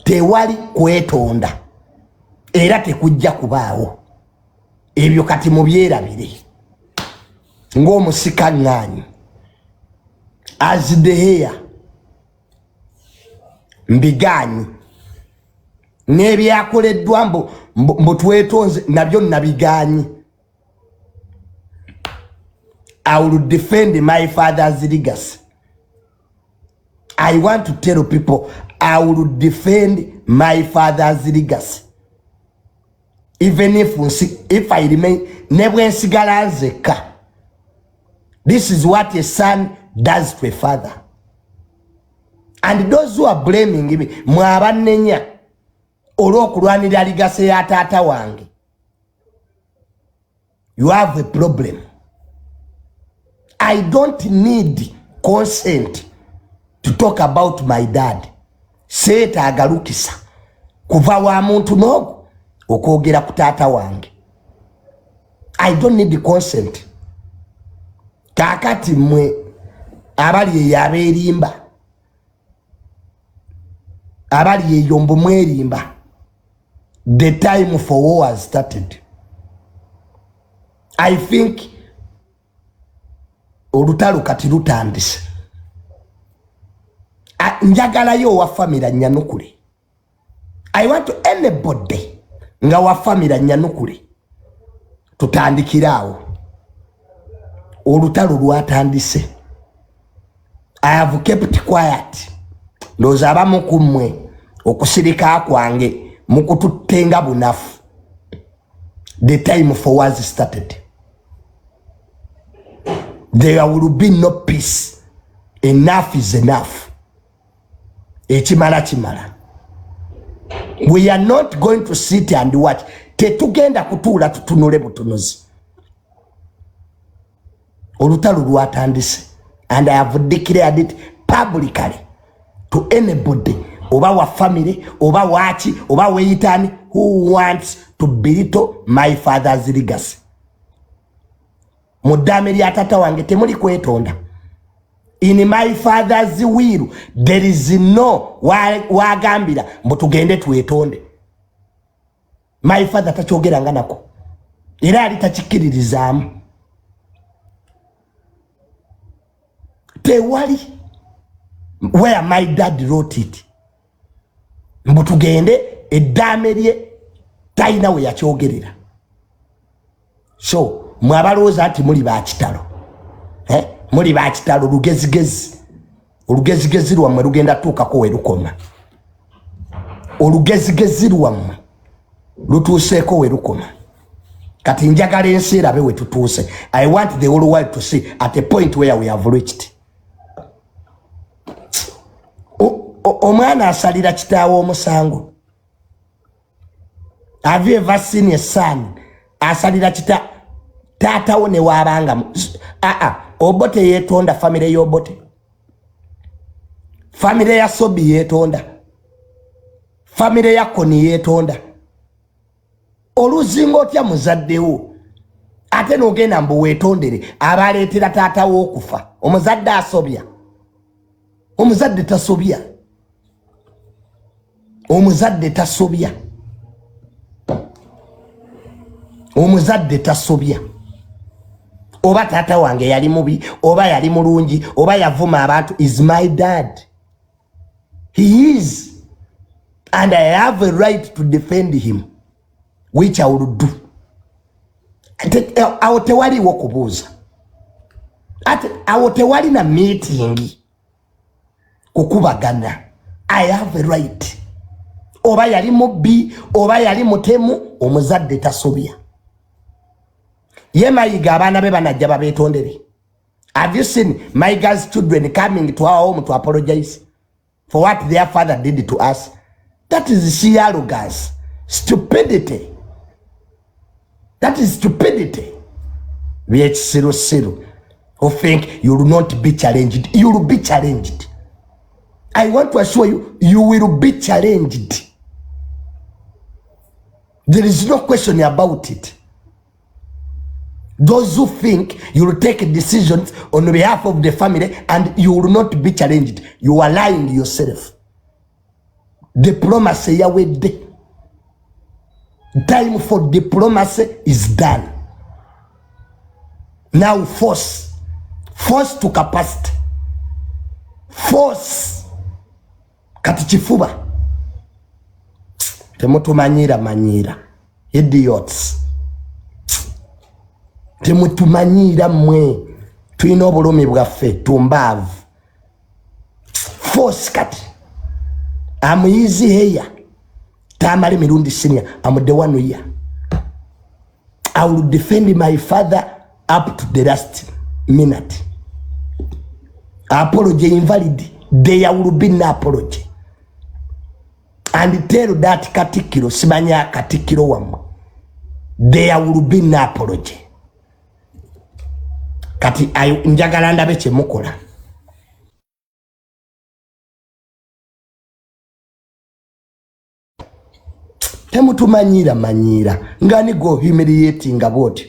tewali kwetonda era tekujja kubaawo. Ebyo kati mubyerabire ng'omusika ng'anyi as the hair mbiganyi n'ebyakoleddwa mbu twetonze nabyo nabiganyi. I will defend my father's legacy. I want to tell people I will defend my father's legacy. Even if I remain never nsigala nzekka. This is what a son does to a father. And those who are blaming me, mwabanenya olw'okulwanira legacy ya taata wange, you have a problem. I don't need consent to talk about my dad. Seeta agalukisa kuva wa muntu n'ogwo okwogera ku taata wange. I don't need consent. Kakati mwe abali eyo abeerimba, abali eyo mbu mwerimba, the time for war has started. I think olutalo kati lutandise. Njagalayo wa famira Nyanukule. I want to anybody nga wa famira Nyanukule tutandikirawo. Olutalo lwatandise. I have kept quiet. Ndoza abamu kumwe okusirika kwange mukututenga bunafu. The time for was started. There will be no peace. Enough is enough. Echimala chimala. We are not going to sit and watch. Tetugenda kutula tutunule butunuzi. Olutalo lwatandise. And I have declared it publicly to anybody, oba wa family, oba wachi, oba weitani, who wants to belittle my father's legacy. Mudamiri ya tata wange temuli kwetonda. In my father's will, there is no wagambira mbutugende tuetonde. My father tachogera nganako. Era alitachikiririzamu. Tewali where my dad wrote it. Mbutugende edamerye taina we yachogerera. So mwabaloza ati muli bakitalo. Muli bakitalo lugezigezi. Olugezigezi lwammwe lugenda tuuka ko werukoma. Olugezigezi lwammwe lutuuseeko werukoma. Kati njagala ensi erabe we tutuuse. I want the whole world to see at a point where we have reached. Omwana asalira kitaawo omusango. Have you ever seen a son asalira taatawo ne wabanga Obote yetonda family y'Obote. Family ya Sobi yetonda. Family ya Koni yetonda. Oluzingo otya muzaddewo. Ate n'ogenda mbu weetondere abaleetera taatawo okufa. Omuzadde asobya. Omuzadde tasobya. Omuzadde tasobya. Omuzadde tasobya. Oba tata wange yali mubi, oba yali mulungi, oba yavuma abantu, is my dad. He is. And I have a right to defend him, which I will do. Awotewali wokubuza. Awotewali na meeting. Kukubagana. I have a right. Oba yali mubi, oba yali mutemu, omuzadde tasobya. Ye mayiga abana be banajja babetondere. Have you seen my girls' children coming to our home to apologize for what their father did to us? That is sheer arrogance. Stupidity. That is stupidity. VH00 who think you will not be challenged. You will be challenged. I want to assure you, you will be challenged. There is no question about it. Those who think you will take decisions on behalf of the family and you will not be challenged, you are lying yourself. Diplomacy yawedde. Time for diplomacy is done. Now force to capacity. Force kati kifuba. Temutumanyira idiots. Temutumanyira mwe tulina obulumi bwaffe tumbaavu. Force kati I'm easy here. Tamale mirundi senior. I'm the one here. I will defend my father up to the last minute. Apology invalid. There will be no apology. And tell that katikiro simanya katikiro wamu. There will be no apology. Kati ayo njagala ndabe kye mukola. Temutumanyira ngani go humiliating about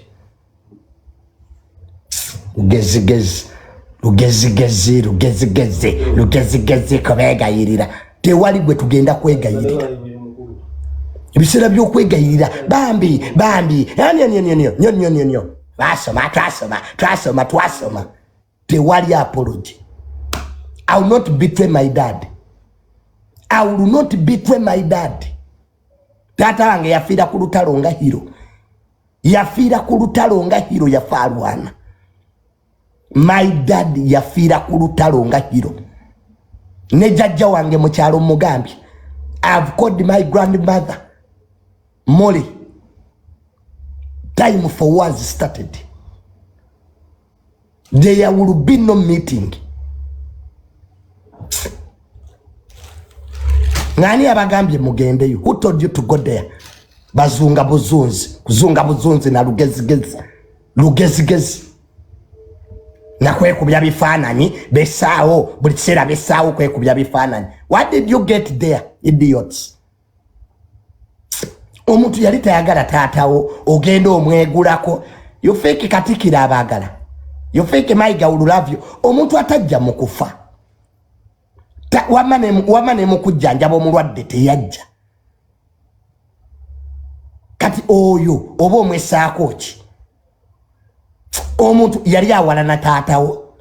lugezigezi kwegayirira tewali gwe tugenda kwegayirira ebisera byo kwegayirira bambi nyo twasoma tewali apology. I will not betray my dad. Tata wange yafira ku lutalo nga hero. Yafalwana. My dad yafira ku lutalo nga hero. Ne jajja wange mu kyalo Mugambi. I've called my grandmother Molly. Time for wars started. There will be no meeting. Ngani abagambye mugendeyo? Who told you to go there? Kuzunga buzunzi na lugezigezi. Na kwekubya bifananyi besaawo buli kiseera besaawo kwekubya bifananyi. What did you get there, idiots? Omuntu yali tayagala taatawo ogenda omwegulako. You fake katikira abagala. You fake Mayiga will love you. Omuntu atajja mukufa. Wamane mukujjanjaba omulwadde teyajja. Kati oyo oba omwesaako ki? Omuntu yali awalana taatawo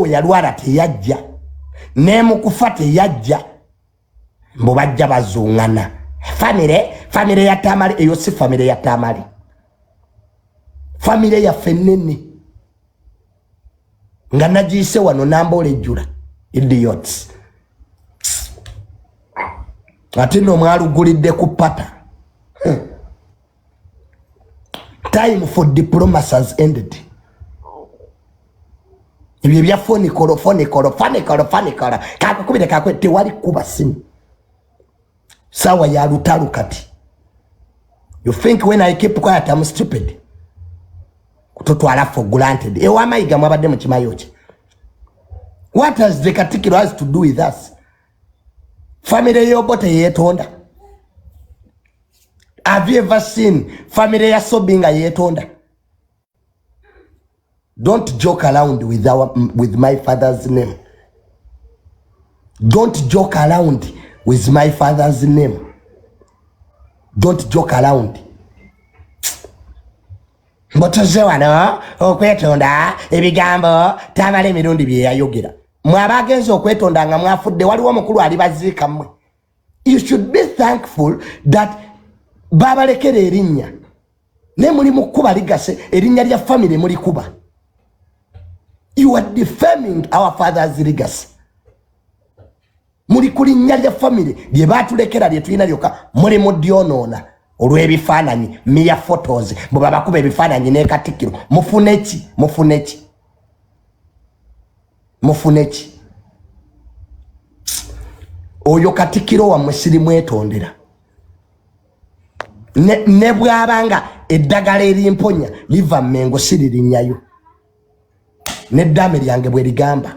yalwala teyajja. Ne mukufa teyajja. Mbo bajja bazungana. Famire ya Tamale eyo si famire ya Tamale. Famire ya fenene. Nga nagiise wano nambole jula. Idiots. Ate no mwalugulidde ku pata. Time for diplomacy has ended. Ibyo bya phone call. Kakubire kakwe tewali kuba simu. Sawa ya lutalu kati. You think when I keep quiet I'm stupid? Kutotwala for granted. Ewa Mayiga mwabadde mu kimayoche. What has the Katikiro has to do with us? Family yobote yetonda. Have you ever seen family ya Sobinga yetonda? Don't joke around with my father's name. Don't joke around with my father's name. Don't joke around. Mbotoze wano okwetonda ebigambo Tamale mirundi bye yayogera. Mwabagenze okwetonda nga mwafudde waliwo mukulu alibaziika mmwe. You should be thankful that babalekera erinnya. Ne muli mukuba ligase erinnya lya family muli kuba. You are defaming our father's legacy. Muli kulinnya lya family lye batulekera lye tulina lyoka muli mudyonoona olw'ebifaananyi mia photos mbo babakuba ebifaananyi ne Katikiro mufuneki oyo Katikiro wammwe siri mwetondera ne bwabanga eddagala erimponya liva Mmengo siririnyayo n'eddaame lyange bwe ligamba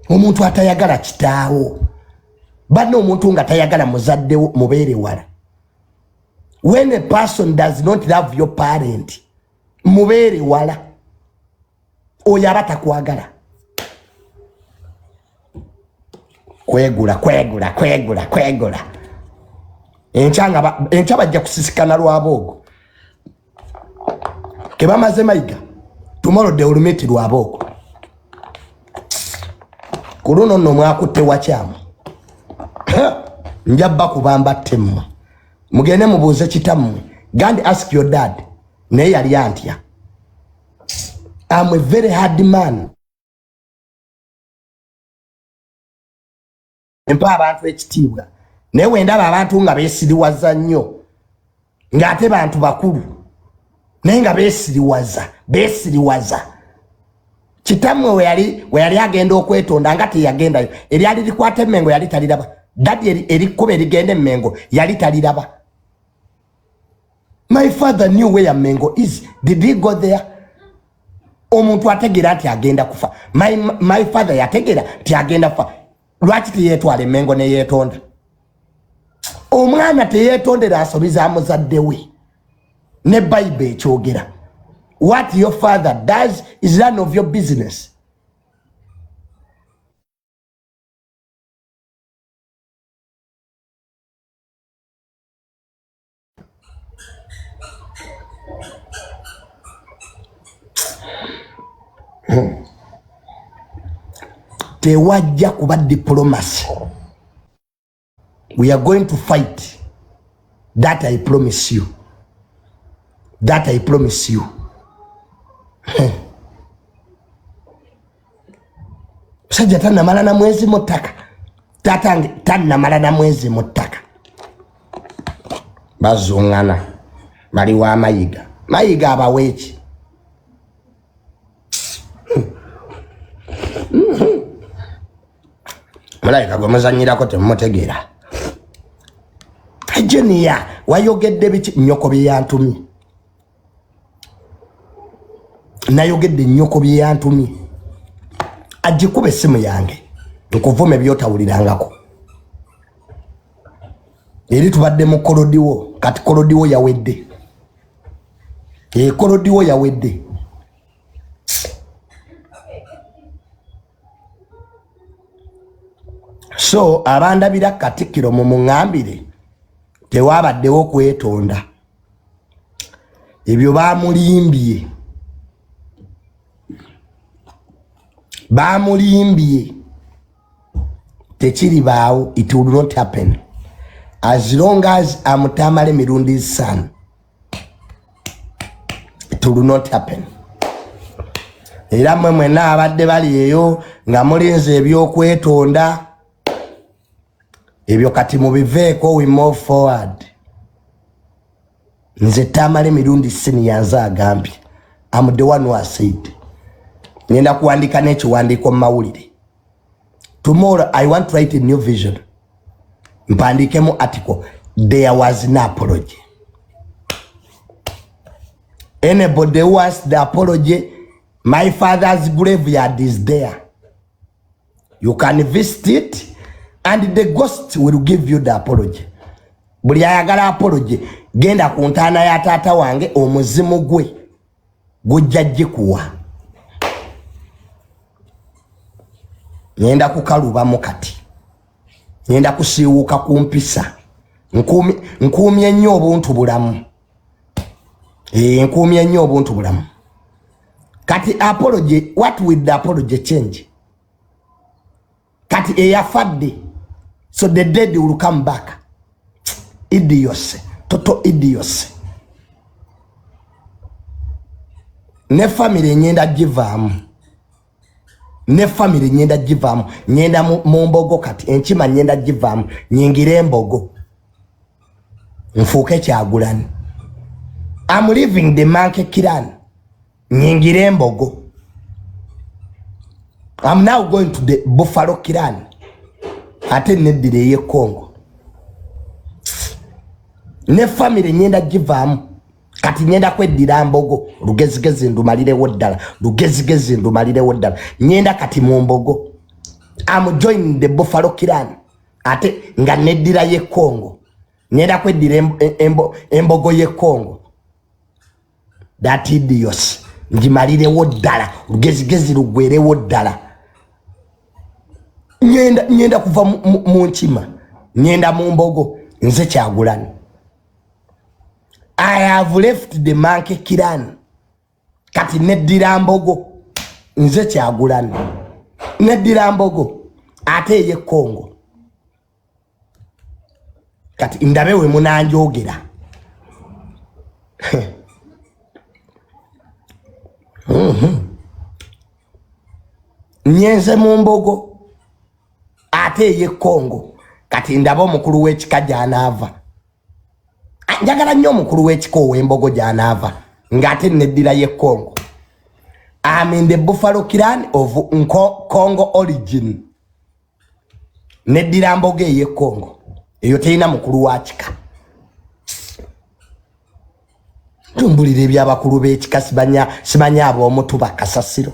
omuntu atayagala kitaawo bano omuntu nga tayagala muzadde mubeere wala. When a person does not love your parent mubeere wala oyo aba takwagala. kwegula encha bajja kusisikana lwabogo kebamaze mayiga tomorrow they will meet lwabogo kuruno no mwakutte wakyamu njabba kubamba temu mugende mubuuze kitammwe gandi ask your dad naye yali antya I'm a very hard man empa abantu ekitiibwa naye wendaba abantu nga beesiriwaza nnyo ng'ate bantu bakulu naye nga beesiriwaza kitammwe we yali agenda okwetonda nga teyagendayo eryali likwata emmengo yali taliraba dadi erikkuba erigenda emmengo yali taliraba. My father knew where Mengo is. Did he go there? Omuntu ategera ati agenda kufa. My father yategera ti agenda kufa. Lwaki teyetwale Mengo ne yetonda? Omwana teyetondera asobiza amuzadde we. Ne Bible ekyogera. What your father does is none of your business. Tewajja kuba diplomacy. We are going to fight. That I promise you. That I promise you. Sajja tanamala na mwezi mutaka. Tanamala na mwezi mutaka. Bazungana. Bali wa mayiga. Mayiga abaweeki. Malaika gwe muzanyirako temutegera. Ejeniya wayogedde biki nnyoko bye yantumye. Nayogedde nnyoko bye yantumye. Agikuba essimu yange nkuvume byotawulirangako. Eri tubadde mu kolodiwo kati kolodiwo yawedde. Kolodiwo yawedde. So abandabira Katikkiro mu muŋŋambire tewabaddewo kwetonda. Ebyo bamulimbye tekiri baawo. It will not happen as long as amutamale Mirundi's son. It will not happen. Era mmwe n'abadde bali eyo nga mulinze ebyokwetonda ebyo kati mubiveeko. We move forward. Nze Tamale Mirundi senior yanza agambye. I'm the one who has said. Nenda kuandika n'ekiwandiiko mu mawulire. Tomorrow I want to write a new vision. Mpandikemu article. There was no apology. Anybody who wants the apology, my father's graveyard is there. You can visit it. And the ghost will give you the apology. Buli ayagala apology genda ku ntaana ya taata wange omuzimu gwe gujja gikuwa. Nyenda kukalubamu kati. Nyenda kusiiwuuka kumpisa. Nkuumye nnyo obuntu bulamu. Nkuumye nnyo obuntu bulamu. Kati apology, what will the apology change? Kati eyafadde. So the dead will come back. Idiocy. Total idiocy. Ne family nyenda givaamu. Ne family nyenda givaamu. Nyenda mu mbogo kati. Enkima nyenda givaamu. Nyingire embogo. Nfuuke Kyagulanyi. I'm leaving the Monkey Clan. Nyingire embogo. I'm now going to the Buffalo Clan. Ate neddire ye Congo. Ne family nyenda givaamu. Kati nyenda kweddira mbogo. Lugezigezi ndumalirewo ddala. Lugezigezi ndumalirewo ddala. Nyenda kati mu mbogo. I'm joining the Buffalo Clan. Ate nga neddira ye Congo. Nyenda kweddira embogo ye Congo. That idiots. Njimalirewo ddala. Lugezigezi lugwerewo ddala. nyenda kuva mu nkima nyenda mu mbogo nze Kyagulanyi. I have left the monkey clan. Kati neddira mbogo nze Kyagulanyi. Neddira mbogo ate ye Kongo. Kati ndabe we munanjogera. Nyenze mu mbogo ate ye Kongo. Kati ndabo mukuru w'ekika gy'anaava. Njagala nnyo mukuru w'ekika ow'embogo gy'anaava ng'ate neddira ye Kongo. I'm in the Buffalo clan of Congo origin. Neddira mbogo ye Kongo. Eyo teina mukuru wa kika. Tumbulire by'abakulu b'ekika sibanya ab'omutuba Kasasiro.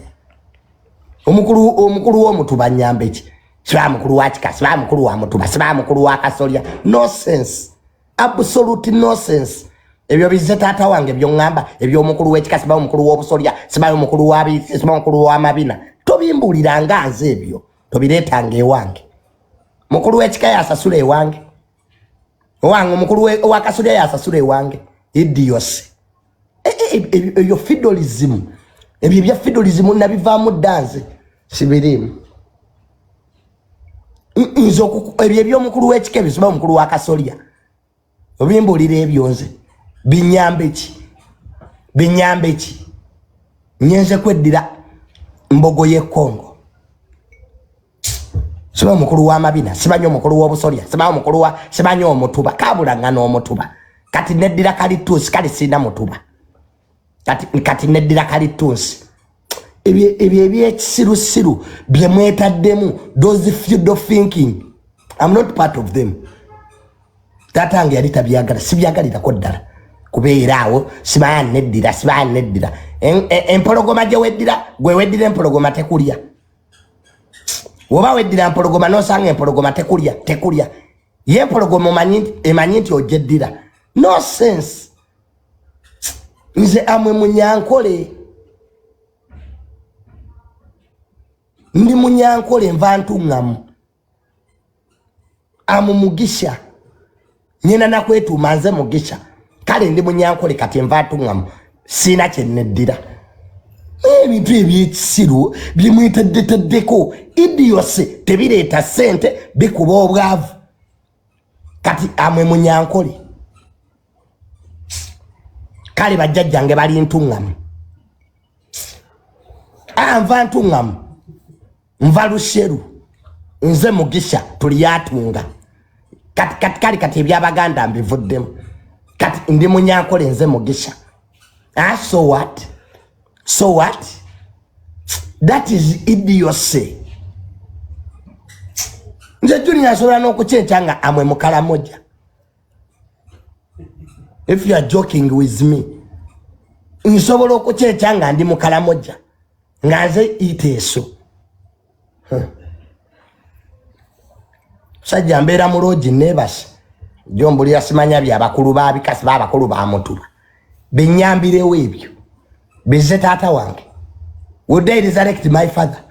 Omukulu w'omutuba Nyambeki. Siba mukulu wa kika, siba mukulu wa mutuba, siba mukulu wa Kasolya. No sense. Absolute nonsense. Ebyo bize taata wange byo ngamba, ebyo omukulu w'ekika siba omukulu w'obusolya, siba omukulu w'abisi, siba omukulu w'amabina. Tobimbulira nganze ebyo. Tobireetanga ewange. Mukulu w'ekika yasasula ewange. Owange omukulu wa Kasolya yasasula ewange. Idios. Ebyo fiddleism. Ebyo bya fiddleism nabivaamu ddanze. Sibirimu. Ebyo by'omukulu w'ekika ebyo siba omukulu wa Kasolya. Obimbulira ebyonze. Binyambeki. Nyenze kweddira mbogo ye Kongo. Siba omukulu w'amabina, siba nnyo omukulu w'obusolya, siba nnyo omutuba, kabulanga n'omutuba. Kati neddira kalituusi kali sina mutuba. Kati neddira kalituusi. Ebyo ebyekisirusiru bye mwetaddemu, those feudal thinking. I'm not part of them. Tatange yali tabyagala, sibyagalirako ddala. Kubeera awo siba neddira. Empologoma gye weddira, gwe weddira empologoma tekulya. Woba weddira empologoma n'osanga empologoma tekulya. Ye empologoma emanyi nti ogyeddira. No sense. Nze amwe Munyankole. Ndi Munyankole nva ntuŋŋamu. Amu Mugisha. Nyina nakwetuuma nze Mugisha. Kale ndi Munyankole kati nva ntuŋŋamu. Sina kye neddira. Ebintu ebyekisiru byemweteddeteddeko idiose tebireeta ssente bikuba obwavu. Kati amwe Munyankole. Kale bajjajjange bali ntuŋŋamu. Nva ntuŋŋamu. Nva Lusheru. Nze Mugisha tuliyatunga. Kati eby'Abaganda mbivuddemu. Kati ndi Munyankole nze Mugisha. So what? That is idiocy. Nze Junior asobola n'okukyenkyanga amwe Mukalamoja. If you are joking with me, nsobola okukyenkyanga ndi Mukalamoja. Nga nze Iteeso. Sajja mbeera muloogi neebase. Jombulira simanya by'abakulu baabikasi b'abakulu ba mutuba. Benyambirewo ebyo. Bize taata wange. Would I resurrect my father?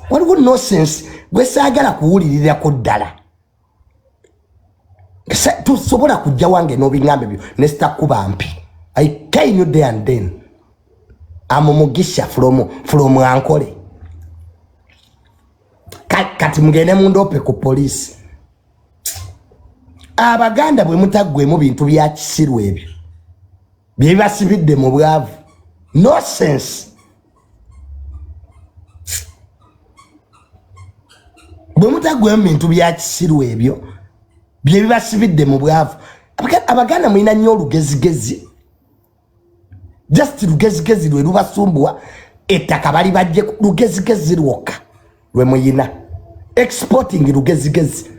Waliwo nonsense gwe saagala kuwulirirako ddala. Tusobola kujja wange n'obiŋŋamba ebyo ne sitakuba mpi. I came you there and then. I'm Mugisha from Ankole. Kati mugende mundope ku police. Abaganda bwe mutaggwemu bintu bya kisiru ebyo. Bye basibidde mu bwavu. No sense. Bwe mutaggwemu bintu bya kisiru ebyo. Bye basibidde mu bwavu. Abaganda mulina nnyo olugezigezi. Just lugezigezi lwe lubasumbwa ettaka bali bajje lugezigezi lwokka lwe muyina. Exporting lugezigezi.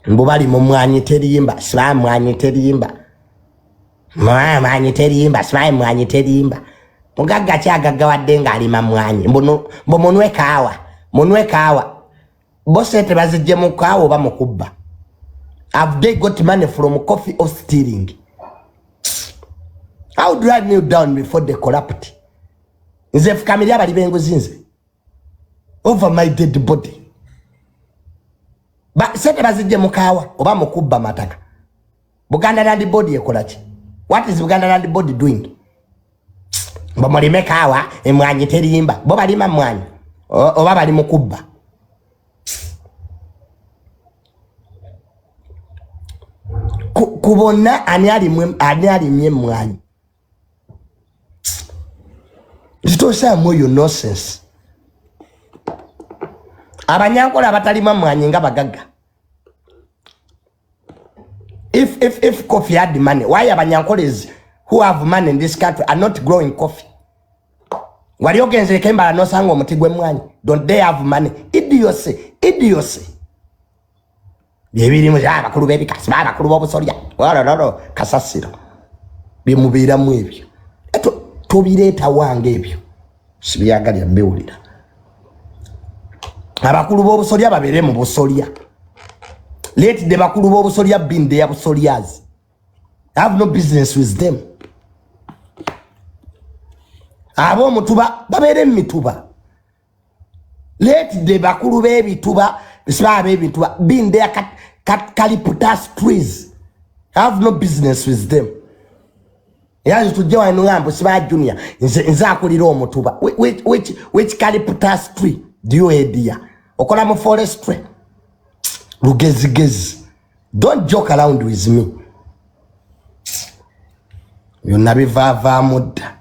Mbubali mu mwanyi terimba, siba mwanyi terimba. Mwanyi terimba, siba mwanyi terimba. Mugagga kyagaggawadde ng'alima mwanyi. Mbo munwe kaawa. Bosete bazijje mu kaawa oba mu kubba. Have they got money from coffee or stealing? I would drive you down before they corrupt. Nze fukamira bali benguzinze over my dead body. Ba sete bazije mukawa oba mukubba mataka. Buganda Land Board ekolachi. What is Buganda Land Board doing? Bamulime kawa emwanyi terimba. Bo balima mwanyi. Oba bali mukubba. Kubona ani mye mwanyi. Zitosha moyo nonsense. Abanyankola abatalima mwanyi nga bagaga. If coffee had the money, why abanyankoles who have money in this country are not growing coffee? Wali ogenze kemba no sango mutigwe mwanyi. Don't they have money? Idiocy. Bibiri muja bakuru bebi kasima bakuru bobusolya. No. Kasasiro. Bimubira mu ebyo. Eto tobireta wange ebyo. Sibiyagalya mbewulira. Abakuru bobusolya babere mu busolya. Let the bakuru bobusolya bin their busolyas. I have no business with them. Abo mutuba babere mituba. Let the bakuru baby tuba, sma baby tuba bin their caliputas trees. I have no business with them. Yazi tujewa inungambo sma junior nza kuliro mutuba. Which caliputas tree do you idea? Okola mu forestry. Rugezi. Don't joke around with me. You nabi vava muda.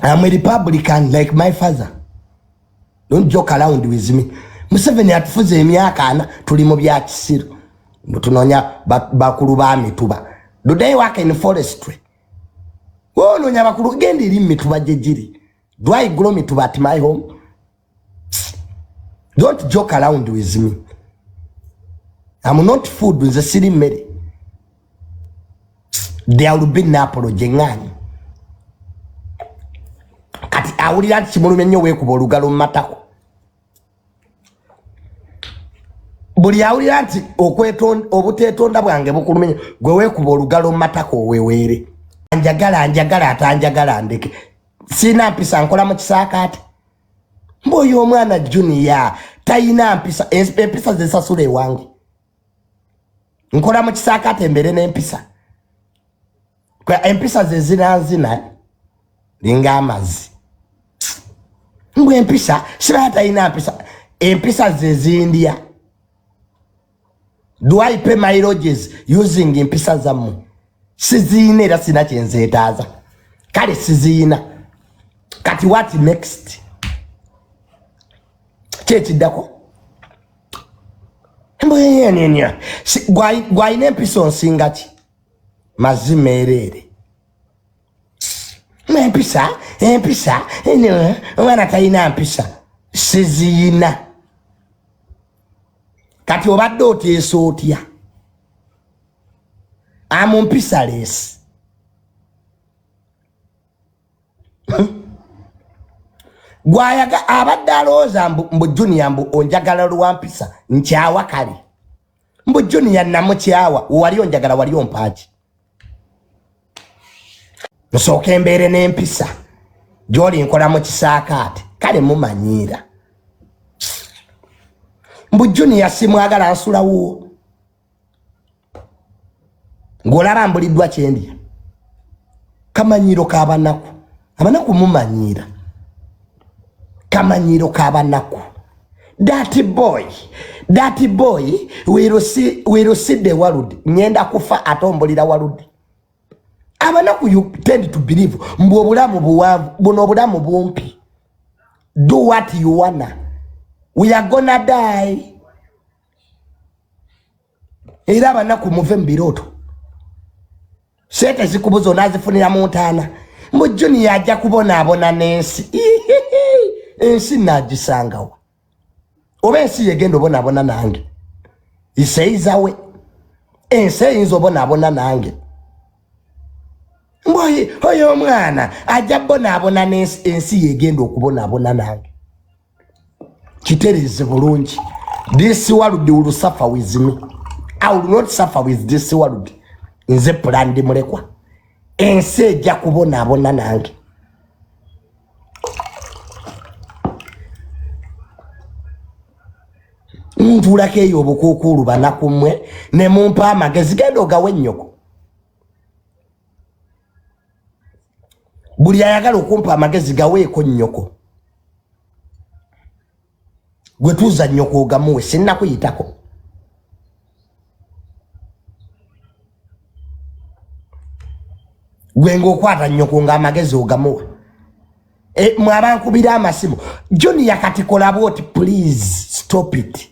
I'm a Republican like my father. Don't joke around with me. Museveni atufuze emyaka ana tuli mu bya kisiru. Tunonya bakulu ba mituba. Do they work in forestry? Wono nya bakulu gende iri mituba jejiri. Do I grow mituba at my home? Don't joke around with me. I'm not food with the city Mary. There will be no apology. Kati awulira kimulume nnyo weekuba olugalo matako. Buli awulira nti obuteetonda bwange bukulumenya gwe weekuba olugalo matako weweere. Anjagala atanjagala ndeke. Sina mpisa nkola mu kisaakaate. Mboyo omwana junior tayina mpisa empisa zesasule wange. Nkola mu kisaakaate mbere n'empisa. Kwa empisa zezina linga amazi. Mbwe empisa siba tayina mpisa. Empisa zezindia. Do I pay my lodges using empisa zamu? Sizine era sina kyenzeetaaza. Kale sizina. Kati what next? Chechi dako. Mbwe nenya. Gwaine empisa onsingati. Mazimerere. Empisa. Mwana tayina mpisa. Sizina. Kati obadde oteesa otya. Amu mpisa lesi. Gwayaga abadde alowooza mbu junior mbu onjagala lwampisa nkyawa kale. Mbu junior namukyawa wali onjagala wali ompaaki. Nsooka embeere n'empisa. Gy'oli nkola mu kisaakaate. Kale mumanyiira. Mbu junior simwagala nsulawo. Ng'olaba mbuliddwa kyendya. Kamanyiiro k'abanaku. Abanaku mumanyiira. Kamanyiiro k'abanaku. That boy will see the world. Nyenda kufa atombulira world. Abanaku you tend to believe mbu obulamu buwanvu buno obulamu bumpi. Do what you wanna. We are gonna die. Era abanaku muve mbirooto. Sente zikubuzo nazifunira mu ntaana. Mbu junior ajja kubonaabona n'ensi. Ensi nagisangawa. Oba ensi yegenda obonaabona nange. Iseizawe. Ensi eyinza obonaabona nange. Mboyi oyo omwana ajja bonaabona n'ensi yegenda okubonaabona nange. Kitereze bulungi. This world will suffer with me. I will not suffer with this world. nze plan ndi mulekwa ensi ejja kubonaabona nange ntuulako eyo obukuukulu banaku mmwe ne mumpa amagezi genda ogawe ennyoko buli ayagala okumpa amagezi gaweeko nnyoko gwe tuuza nnyoko ogamuwe sinnakuyitako gwe ng'okwata nnyoko ng'amagezi ogamuwa mwabankubira amasimu John yakati kolaboti please stop it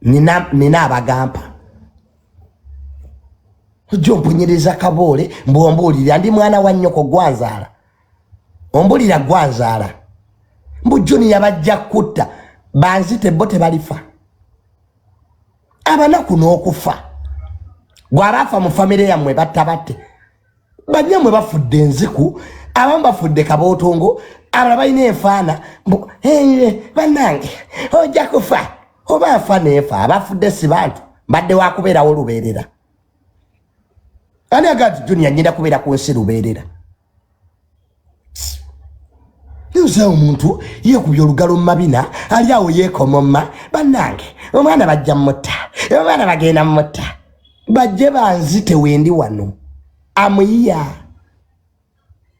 nina abagampa ojja ompunyiriza kaboole mbwombuulira ndi mwana wa nnyoko gwanzaala ombulira gwanzaala mbu John yabajja kutta banzite bo tebalifa abanaku n'okufa gw'abaafa mu famire yammwe batta batte banyammwe bafudde enziku abamu bafudde kabootongo abalala balina enfaana bannange ojja kufa oba afa neefa abafudde si bantu mbadde wakubeerawo lubeerera ani agati John yanyenda kubeera ku nsi lubeerera yuza omuntu yeekubya olugalo mu mabina ali awo yeekomomma bannange omwana bajja mutta omwana bagenda mutta bajje banzite wendi wano amuyiya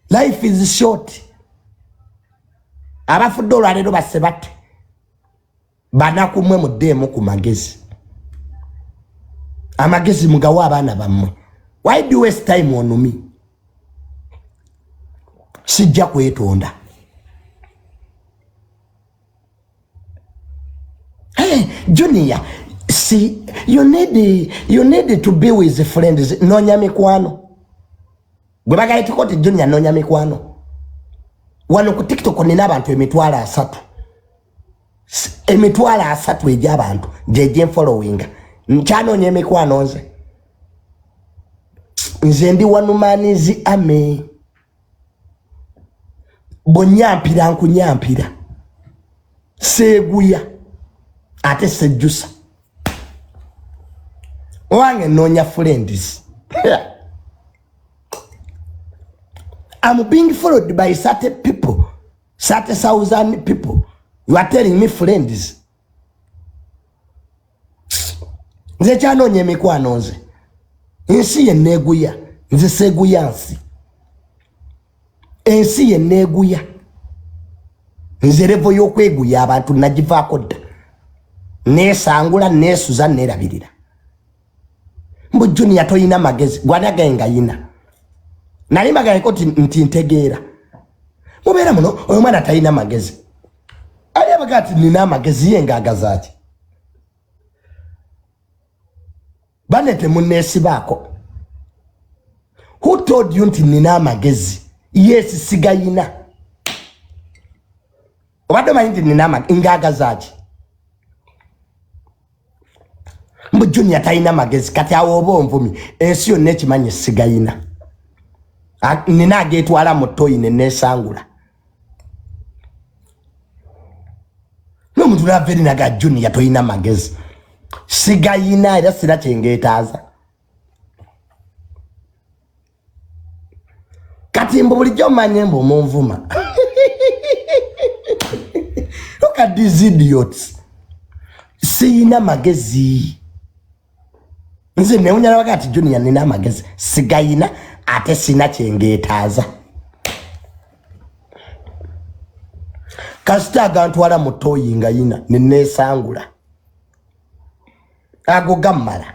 life is short abafudde olwaleero basse batte banakumwe muddeemu ku magezi amagezi mugawa abaana bammwe why do you waste time on me sijja kwetonda Junior see you need to be with the friends nonya mikwano gwe bagayite koti Junior nonya mikwano wano ku TikTok nina abantu emitwala 3 emitwala 3 egy'abantu jeje following nkyanonya emikwano nze ndi wanumanizi ame bonyampira nkunyampira seguya ate sejjusa wange nonya friends I'm being followed by certain people 30,000 people you are telling me friends nze kyanonya emikwano nze ensi yenneeguya nze seguya nsi ensi yenneeguya nze revo y'okweguya abantu nagivaako dda neesangula neesuza neerabirira mbu Junior toyina magezi gwanagaye nga yina nali magayeko nti ntegeera mubeera muno oyo mwana talina magezi ali abaga ati nina amagezi ye ngaagazaaki bane temunneesibaako who told you nti nina amagezi yes sigayina obadde omanyi nti nina ngaagazaaki mbu Junior talina magezi kati awo oba onvumi ensi yonna ekimanyi sigayina nina ageetwala mu toyi ne neesangula n'omuntu nava eri naga Junior toyina magezi sigayina era sira kyengeetaaza kati mbu bulijjo mmanye mbu omunvuma look at these idiots siyina magezi nze newunyala wakati Junior nina amagezi sigayina ate sina kyengeetaaza kasita agantwala mu toyi nga yina neneesangula ago gammala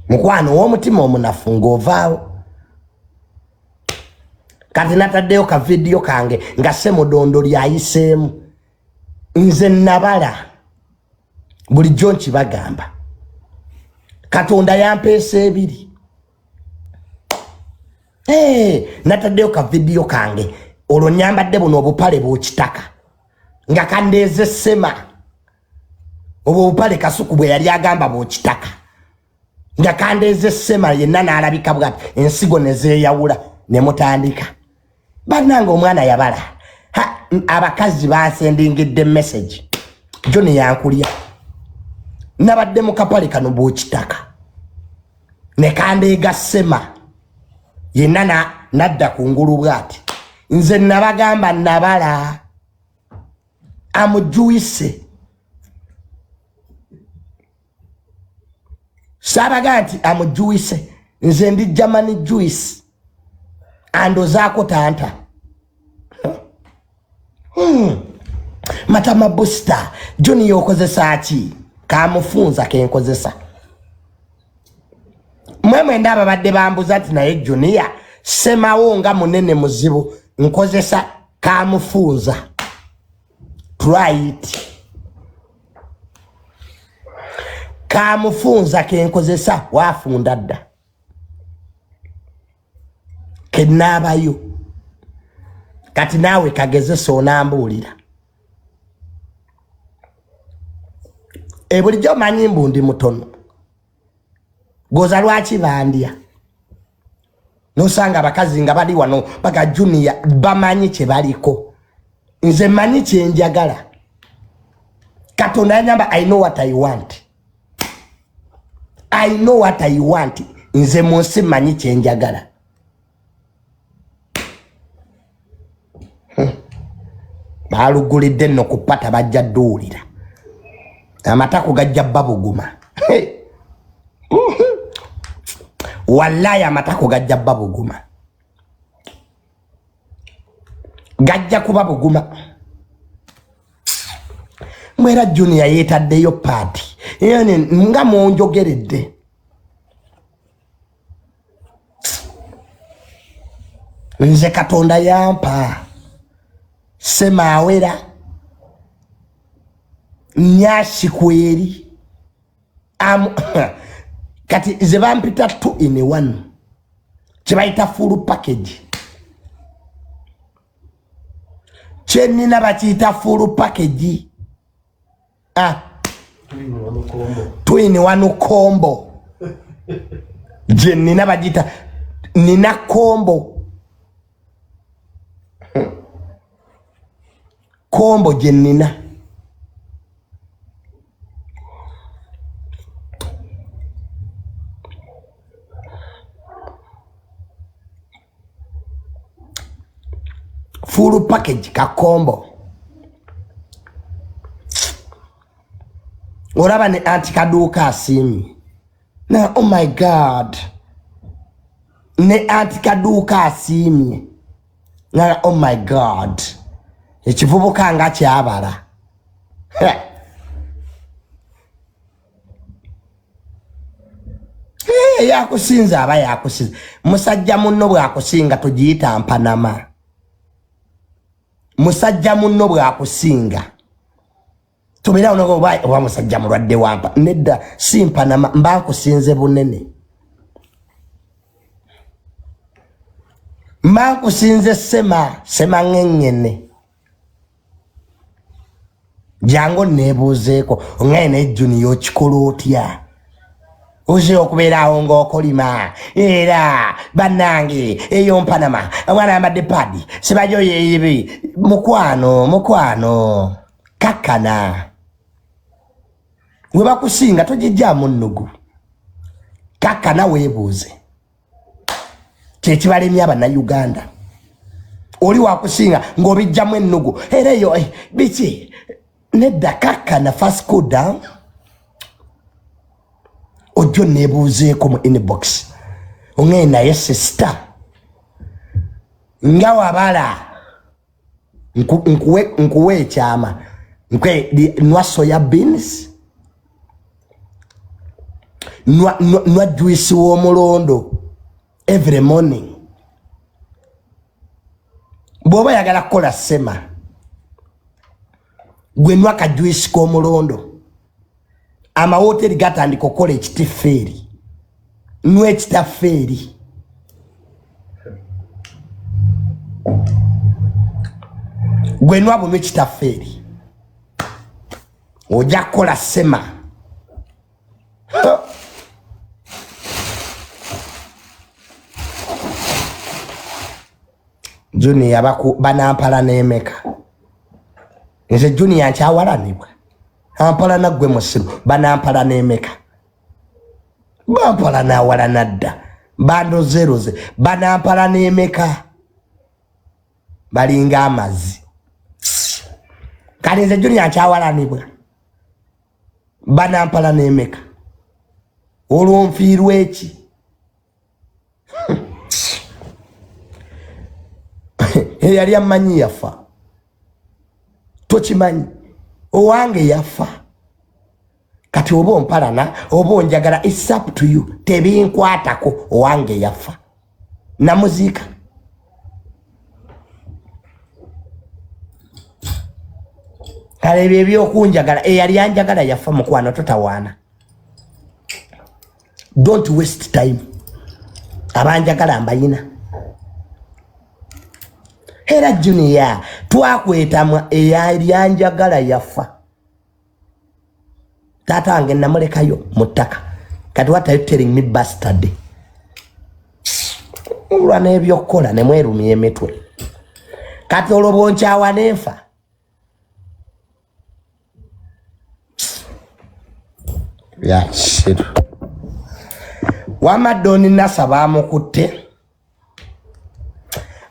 mukwano w'omutima omunafu ng'ovaawo kati nataddeyo ka vidiyo kange nga Ssemudondo lyayiseemu nze nabala bulijjo nkibagamba Katonda yampeesa ebiri nataddeyo ka vidiyo kange olwo nyambadde buno obupale bw'okitaka nga kandeeze Sema obwo obupale Kasuku bwe yali agamba bw'okitaka nga kandeeze Sema yenna n'alabika bwati ensigo ne zeeyawula ne mutandika bannange omwana yabala abakazi bansendingidde message John yankulya nabadde mu kapale kano bw'okitaka ne kandeega sema yenna nadda ku ngulu bw'ati nze nabagamba nabala amujuise sabaga nti amujuise nze ndi German juice andozaako tanta Matama Booster Junior okozesa ki kamufunza kenkozesa mwemwe ndaba badde bambuza ati naye Junior semawo nga munene muzibu nkozesa kamufunza try it kamufunza kenkozesa wafunda dda kenabayo kati nawe kagezesa onambulira bulijjo manyi mbu ndi mutono goza lwaki bandya nosanga abakazi nga bali wano baga Junior bamanyi kye baliko nze manyi kye njagala Katonda yanyamba I know what I want nze munsi manyi kye njagala balugulidde nno kupata bajja dduulira amatako gajja babuguma wallahi amatako gajja babuguma gajja kuba buguma mwera Junior yetaddeyo party yani nga monjogeredde nze Katonda yampa semawera nyashi kweri kati ze bampita 2 in 1 kibaita full package chenina bakiita full package 2 in 1 combo jenina bajita nina combo jenina full package ka combo oraba ne antikaduka asimi na oh my god ne antikaduka asimi na oh my god ekivubuka nga kyabala yakusinza aba yakusinza musajja munno bwakusinga tugiyita mpanama musajja munno bwakusinga tubira onogo oba musajja mulwadde wampa nedda simpanama mbankusinze bunene mbankusinze sema ngengene jango nebuzeeko ngene Junior kikolo otya oje okubeera awo ng'okolima era bannange eyo mpanama omwana amadde padi sibajo yeebi mukwano kakana we bakusinga tojijjaamu nnugu kakana weebuuze kyekibalemya Bannayuganda oli wakusinga ng'obijjamu ennugu era eyo biki nedda kakana fast cool down ojo nebuzeeko mu inbox ongee naye sister nga wabala nkuwe ekyama nwa soya beans nwa juice w'omulondo every morning bw'oba yagala kukola sema gwe nwa ka juice k'omulondo amawoteri gatandika okukola ekitifeeri nwa ekitafeeri gwe nwa buno ekitafeeri ojja kukola sema Junior banampala n'emeka nze Junior nkyawalanibwa Ampala naggwe musiru banampala n'emeka bampala nawala nadda bando zeroze banampala n'emeka balinga amazzi kale nze Junior nkyawalanibwa banampala n'emeka olwo nfiirwa eki eyali amanyi yafa tokimanyi owange yafa kati oba ompalana oba onjagala it's up to you tebinkwatako owange yafa namuziika kale ebyo ebyokunjagala eyali anjagala yafa mukwano totawaana don't waste time abanjagala mbayina era Junior twakwetamwa eyali anjagala yafa tata wange namulekayo mu ttaka kati what are you telling me bastard olwa n'ebyokukola ne mwerumya emitwe kati olwo bonkyawa n'enfa ya shit wama Doni Nasa bamukutte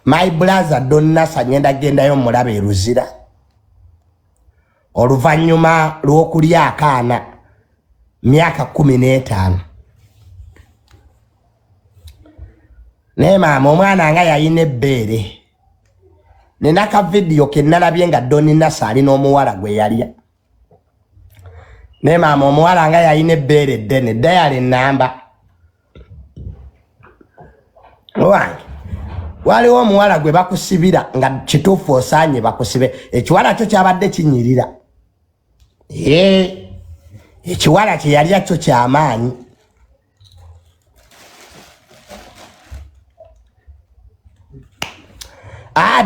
my brother Doni Nasa ngenda gendayo mulabe Ruzira oluvanyuma lw'okulya akaana myaka 15 ne maama omwana nga yayina ebbeere nina ka video ke nalabye nga Doni Nasa ali n'omuwala gwe yalya ne maama omuwala nga yayina ebbeere ddene diary namba wange waliwo omuwala gwe bakusibira nga kituufu osaanye bakusibe ekiwala kyo kyabadde kinyirira ekiwala kye yalya kyo kyamaanyi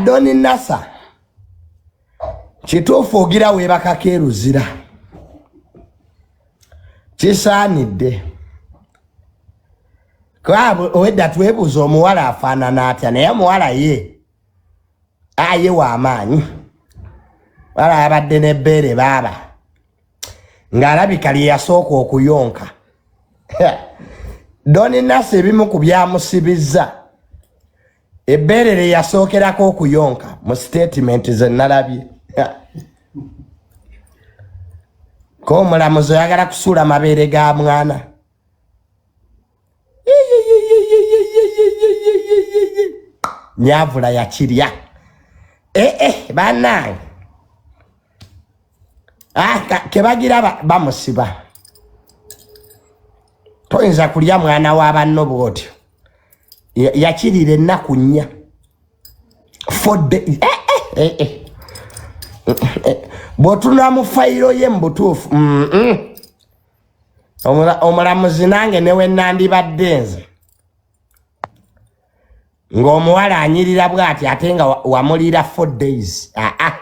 Doni Nasa kituufu ogira weebakako e Ruzira kisaanidde owedda twebuuza omuwala afaanana atya naye omuwala ye aye w'amaanyi wala yabadde n'ebbeere baaba ng'alabika lye yasooka okuyonka Doni Nasa ebimu ku byamusibizza ebbeere lye yasookerako okuyonka mu statement ze nalabye ko omulamuzi oyagala kusuula mabeere ga mwana nyavula yakirya bannange kebagira bamusiba toyinza kulya mwana wa banno bwotyo yakirira ennaku 4 bw'otunula mu fayiro ye mu butuufu omulamuzi nange newe nandibadde nze ng'omuwala anyirira bw'ati ate nga wamulira 4 days aba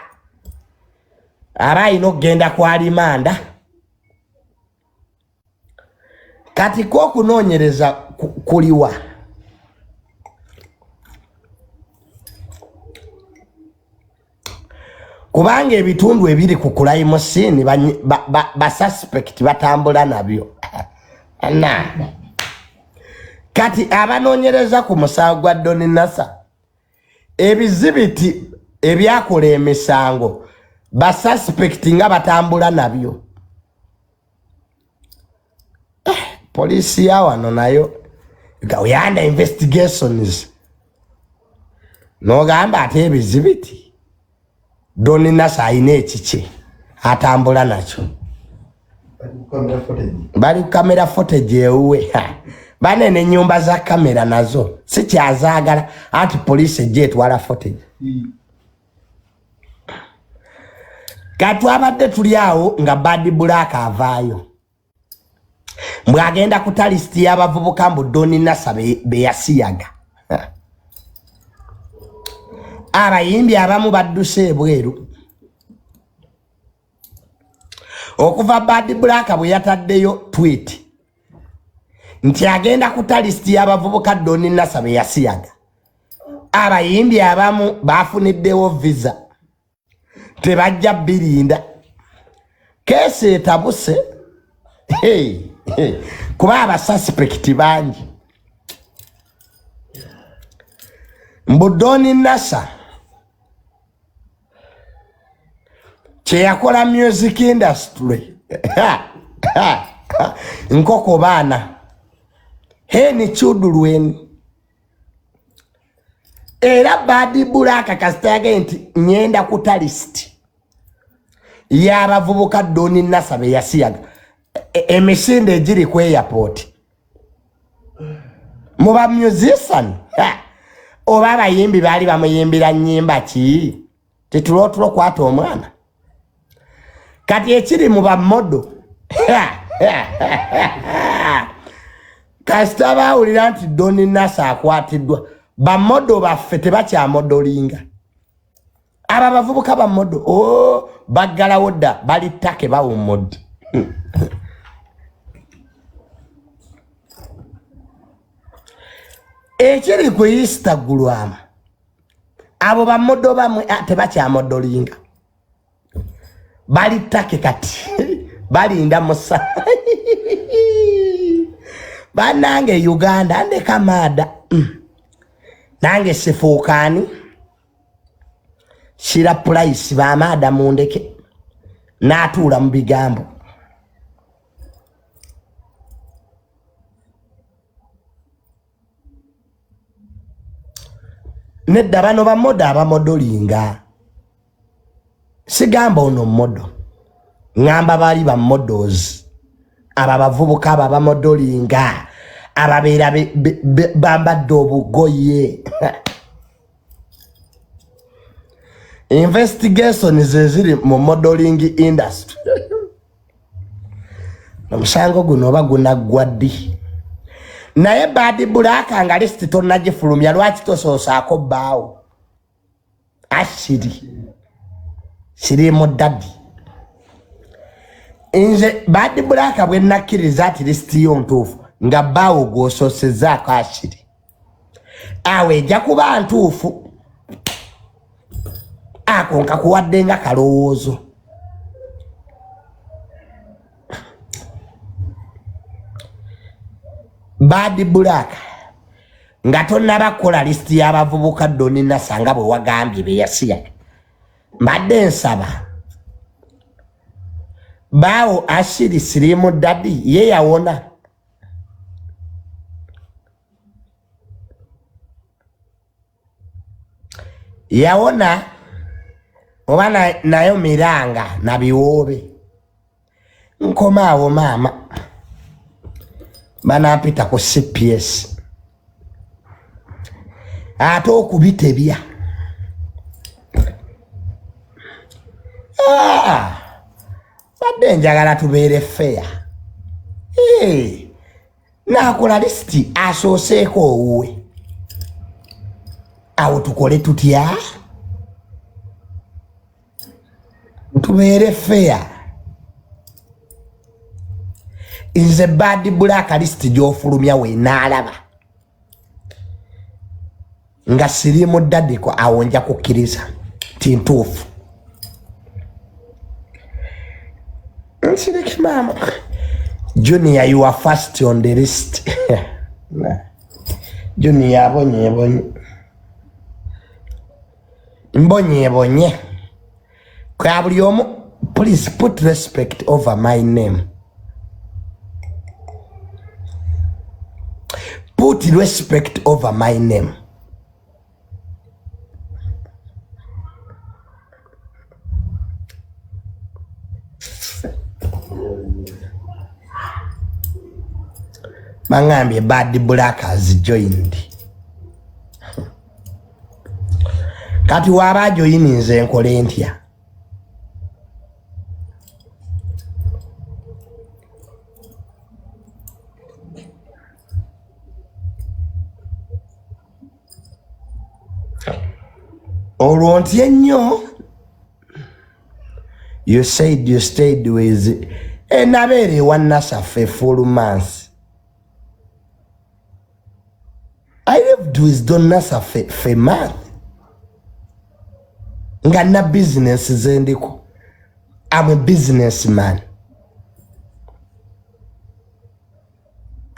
alina okugenda ku alimanda kati k'okunoonyereza kuliwa kubanga ebitundu ebiri ku crime scene basuspect batambula nabyo kati abanoonyereza ku musango gwa Doni Nasa ebizibiti ebyakola emisango basuspect nga batambula nabyo polisi ya wano nayo gawuyanda investigations n'ogamba ate ebizibiti Doni Nasa ayina ekiki atambula nakyo bali kamera footage ewuwe banene ennyumba za kamera nazo sikyazaagala anti poliisi ejja etwala footage katwabadde tuli awo nga Bad Black avaayo mbwagenda kuta lisiti y'abavubuka mbu Doni Nasa be yasiyaga abayimbi abamu badduse ebweru okuva Bad Black bwe yataddeyo tweet nti agenda kuta lisiti y'abavubuka Doni Nasa be yasiyaga abayimbi abamu bafuniddewo visa tebajja birinda kesi etabuse kuba abasuspect bangi Mbudoni Nasa kyeyakola music industry nkoko baana heni chudulweni era Bad Black kastage nti nyenda kuta list y'abavubuka Doni Nasa be yasiyaga emisinde ejiri ku airport muba musician oba abayimbi baali bamuyimbira nnyimba ki tetulotulo kwata omwana kati ekiri muba modo kasita bawulira nti Doni Nasa akwatiddwa bamodo baffe tebakyamodolinga aba bavubuka bamodo baggalawo dda bali ttake bawummudde ekiri ku Instagram abo bamodo bamwe tebakyamodolinga bali ttake kati balinda musa banange Uganda ndeka maada nange sifuukani shira price ba maada mundeke natuula mu bigambo nedda bano bamodo abamodolinga sigamba ono modo ngamba bali ba models aba bavubuka aba bamodolinga ababeera bambadde obugoye investigation zeziri mu modeling industry omusango guno oba gunaggwa ddi naye Bad Black nga list tonnagifulumya lwaki tosoosaako bbaawo ashiri sirimu dadi nze Bad Black bwe nakkiriza ati list yo ntuufu nga bbaawo gw'osoosezaako ashiri awe ejja kuba ntuufu ako nkakuwadde nga kalowoozo Bad Black nga tonnabakola list y'abavubuka Doni Nasa nga bwe wagambye be yasiyaga mbadde nsaba baawo ashiri sirimu dadi ye yawona oba nayo miranga na biwoobe nkomaawo maama banampita ku CPS ate okubitebya badde njagala tubeere fair nakola listi asooseeko owuwe awo tukole tutya tubeere fair nze Bad Black list gy'ofulumya we naalaba nga sirimu ddadiko awo nja kukkiriza ti ntuufu nsireki maama Junior you are first on the list Junior mbonye kwa buli omu please put respect over my name. Put respect over my name. Mangambye Bad Black has joined. Kati waba joini nze nkole ntya? Olwo ntye nnyo. You said you stayed with Nabere one Nasa for 4 months. I lived with Don Nasa for a month. Nga na business zendiko. I'm a businessman.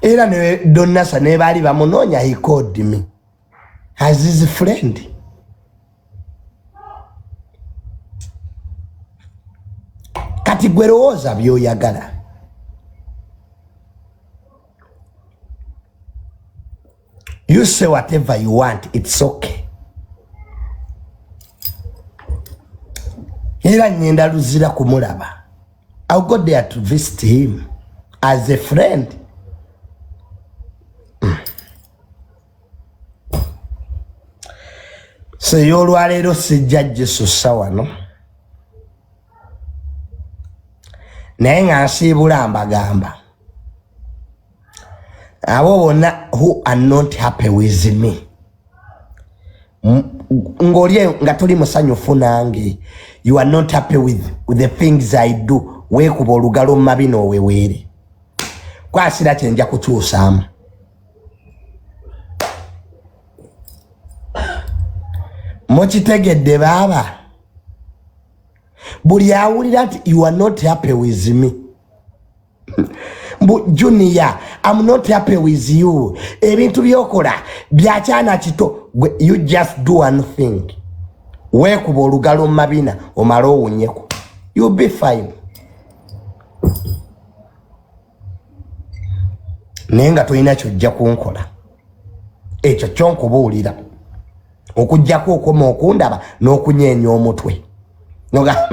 Era ne Donasa ne bali bamunonya, he called me as his friend. Kati gwerowoza byoyagala. You say whatever you want, it's okay. Era nyenda luzira kumulaba. I'll go there to visit him as a friend. So yolwalero sijja Jesusa wano. Naye nga nsiibula mbagamba. Abo bonna who are not happy with me. Ngolye nga tuli musanyufu nange. You are not happy with the things I do. Weekuba olugalo mabi n'oweweere. Kwasira kyenja kukyusaamu. Mochitegedde baba. Buli awulira nti you are not happy with me. Junior, I'm not happy with you. Ebintu byokola byakyana kito. You just do one thing. Weekuba olugalo mabina omala owunyeko. You'll be fine. Nenga toyina kyojja kunkola. Ekyo kyonkubuulira. Okujjako okoma okundaba n'okunyeenya omutwe. Noga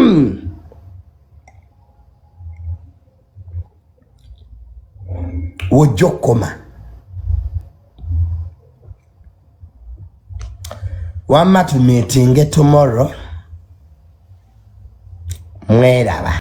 wojja okoma. Wamma tumeetinge tomorrow. Mweraba.